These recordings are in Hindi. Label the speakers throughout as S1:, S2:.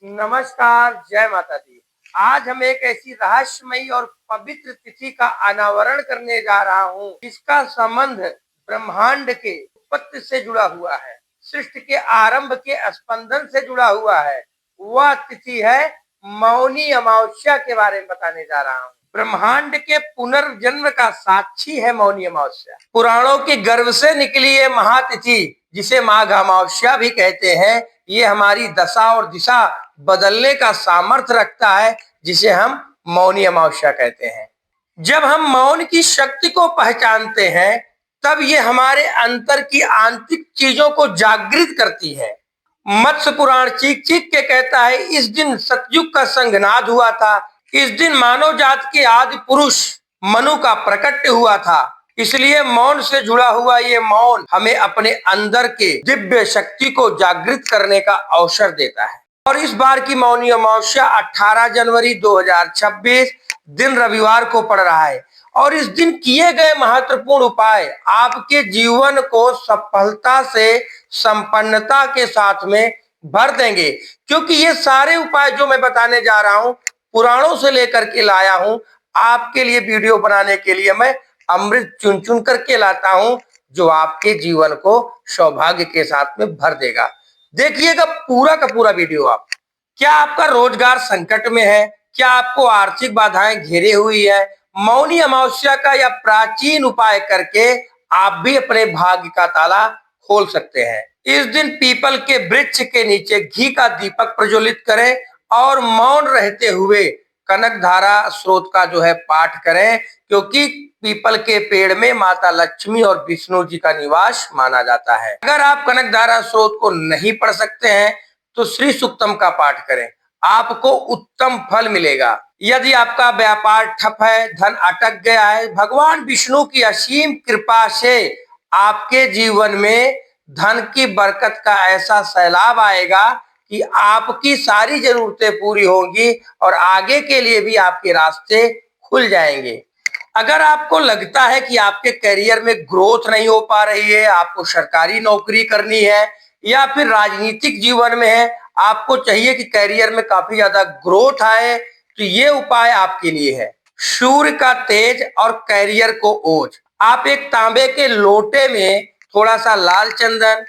S1: नमस्कार, जय माता दी। आज हम एक ऐसी रहस्यमयी और पवित्र तिथि का अनावरण करने जा रहा हूँ, जिसका संबंध ब्रह्मांड के उत्पत्ति से जुड़ा हुआ है, सृष्टि के आरंभ के स्पंदन से जुड़ा हुआ है। वह तिथि है मौनी अमावस्या के बारे में बताने जा रहा हूँ। ब्रह्मांड के पुनर्जन्म का साक्षी है मौनी अमावस्या। पुराणों के गर्भ से निकली ये महातिथि, जिसे माघ अमावस्या भी कहते हैं, ये हमारी दशा और दिशा बदलने का सामर्थ्य रखता है, जिसे हम मौनी अमावस्या कहते हैं। जब हम मौन की शक्ति को पहचानते हैं, तब ये हमारे अंतर की आंतरिक चीजों को जागृत करती है। मत्स्य पुराण चीख चीख के कहता है, इस दिन सतयुग का संघनाद हुआ था। इस दिन मानव जात के आदि पुरुष मनु का प्रकट हुआ था। इसलिए मौन से जुड़ा हुआ ये मौन हमें अपने अंदर के दिव्य शक्ति को जागृत करने का अवसर देता है। और इस बार की मौनी अमावस्या 18 जनवरी 2026 दिन रविवार को पड़ रहा है। और इस दिन किए गए महत्वपूर्ण उपाय आपके जीवन को सफलता से संपन्नता के साथ में भर देंगे, क्योंकि ये सारे उपाय जो मैं बताने जा रहा हूं पुराणों से लेकर के लाया हूं। आपके लिए वीडियो बनाने के लिए मैं अमृत चुन चुन करके लाता हूं, जो आपके जीवन को सौभाग्य के साथ में भर देगा। देखिएगा पूरा का पूरा वीडियो आप। क्या आपका रोजगार संकट में है? क्या आपको आर्थिक बाधाएं घेरे हुई है? मौनी अमावस्या का यह प्राचीन उपाय करके आप भी अपने भाग्य का ताला खोल सकते हैं। इस दिन पीपल के वृक्ष के नीचे घी का दीपक प्रज्वलित करें और मौन रहते हुए कनक धारा स्रोत का जो है पाठ करें, क्योंकि पीपल के पेड़ में माता लक्ष्मी और विष्णु जी का निवास माना जाता है। अगर आप कनक धारा स्रोत को नहीं पढ़ सकते हैं तो श्री सूक्तम का पाठ करें, आपको उत्तम फल मिलेगा। यदि आपका व्यापार ठप है, धन अटक गया है, भगवान विष्णु की असीम कृपा से आपके जीवन में धन की बरकत का ऐसा सैलाब आएगा कि आपकी सारी जरूरतें पूरी होंगी और आगे के लिए भी आपके रास्ते खुल जाएंगे। अगर आपको लगता है कि आपके करियर में ग्रोथ नहीं हो पा रही है, आपको सरकारी नौकरी करनी है या फिर राजनीतिक जीवन में है, आपको चाहिए कि करियर में काफी ज्यादा ग्रोथ आए, तो ये उपाय आपके लिए है। सूर्य का तेज और करियर को ओज। आप एक तांबे के लोटे में थोड़ा सा लाल चंदन,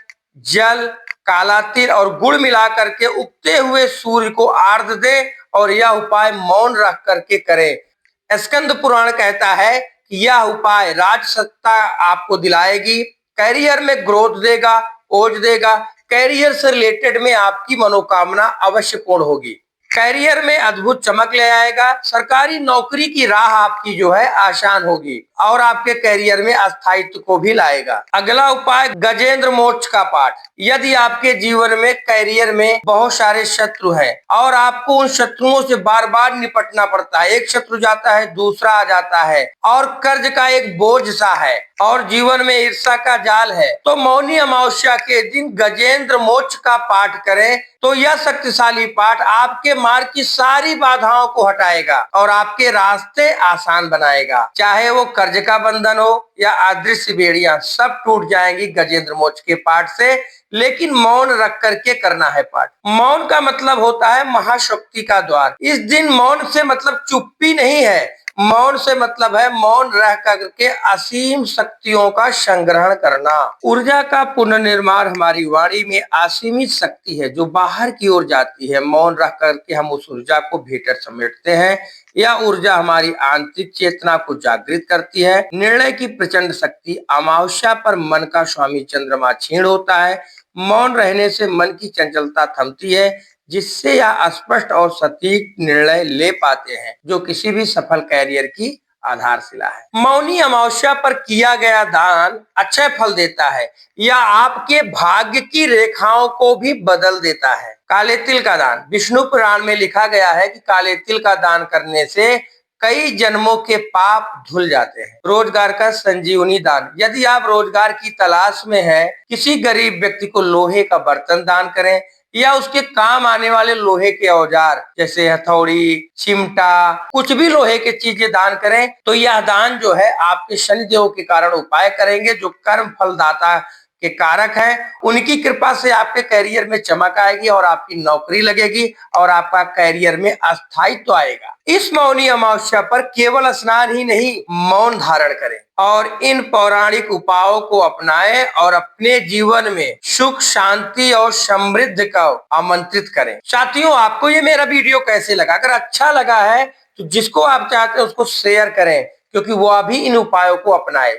S1: जल, काला तिल और गुड़ मिला करके उगते हुए सूर्य को आर्घ्य दें और यह उपाय मौन रख करके करें। स्कंद पुराण कहता है कि यह उपाय राज सत्ता आपको दिलाएगी, करियर में ग्रोथ देगा, ओज देगा। करियर से रिलेटेड में आपकी मनोकामना अवश्य पूर्ण होगी। करियर में अद्भुत चमक ले आएगा। सरकारी नौकरी की राह आपकी जो है आसान होगी और आपके करियर में स्थायित्व को भी लाएगा। अगला उपाय गजेंद्र मोक्ष का पाठ। यदि आपके जीवन में करियर में बहुत सारे शत्रु हैं और आपको उन शत्रुओं से बार बार निपटना पड़ता है, एक शत्रु जाता है दूसरा आ जाता है और कर्ज का एक बोझ सा है और जीवन में ईर्ष्या का जाल है, तो मौनी अमावस्या के दिन गजेंद्र मोक्ष का पाठ करें। तो यह शक्तिशाली पाठ आपके मार्ग की सारी बाधाओं को हटाएगा और आपके रास्ते आसान बनाएगा। चाहे वो कर्ज का बंधन हो या अदृश्य बेड़ियां, सब टूट जाएंगी गजेंद्र मोक्ष के पाठ से। लेकिन मौन रख करके करना है पाठ। मौन का मतलब होता है महाशक्ति का द्वार। इस दिन मौन से मतलब चुप्पी नहीं है, मौन से मतलब है मौन रह करके असीम शक्तियों का संग्रहण करना। ऊर्जा का पुनर्निर्माण हमारी वाणी में असीमित शक्ति है जो बाहर की ओर जाती है। मौन रह करके हम उस ऊर्जा को भीतर समेटते हैं। यह ऊर्जा हमारी आंतरिक चेतना को जागृत करती है। निर्णय की प्रचंड शक्ति। अमावस्या पर मन का स्वामी चंद्रमा क्षीण होता है। मौन रहने से मन की चंचलता थमती है, जिससे यह स्पष्ट और सटीक निर्णय ले पाते हैं, जो किसी भी सफल कैरियर की आधारशिला है। मौनी अमावस्या पर किया गया दान अक्षय फल देता है या आपके भाग्य की रेखाओं को भी बदल देता है। काले तिल का दान। विष्णु पुराण में लिखा गया है कि काले तिल का दान करने से कई जन्मों के पाप धुल जाते हैं। रोजगार का संजीवनी दान। यदि आप रोजगार की तलाश में हैं, किसी गरीब व्यक्ति को लोहे का बर्तन दान करें या उसके काम आने वाले लोहे के औजार जैसे हथौड़ी, चिमटा, कुछ भी लोहे की चीजें दान करें, तो यह दान जो है आपके शनिदेव के कारण उपाय करेंगे, जो कर्म फलदाता के कारक हैं। उनकी कृपा से आपके करियर में चमक आएगी और आपकी नौकरी लगेगी और आपका करियर में स्थायित्व आएगा। इस मौनी अमावस्या पर केवल स्नान ही नहीं, मौन धारण करें और इन पौराणिक उपायों को अपनाएं और अपने जीवन में सुख, शांति और समृद्धि को आमंत्रित करें। साथियों, आपको ये मेरा वीडियो कैसे लगा? अगर अच्छा लगा है तो जिसको आप चाहते हैं उसको शेयर करें, क्योंकि वो अभी इन उपायों को अपनाए।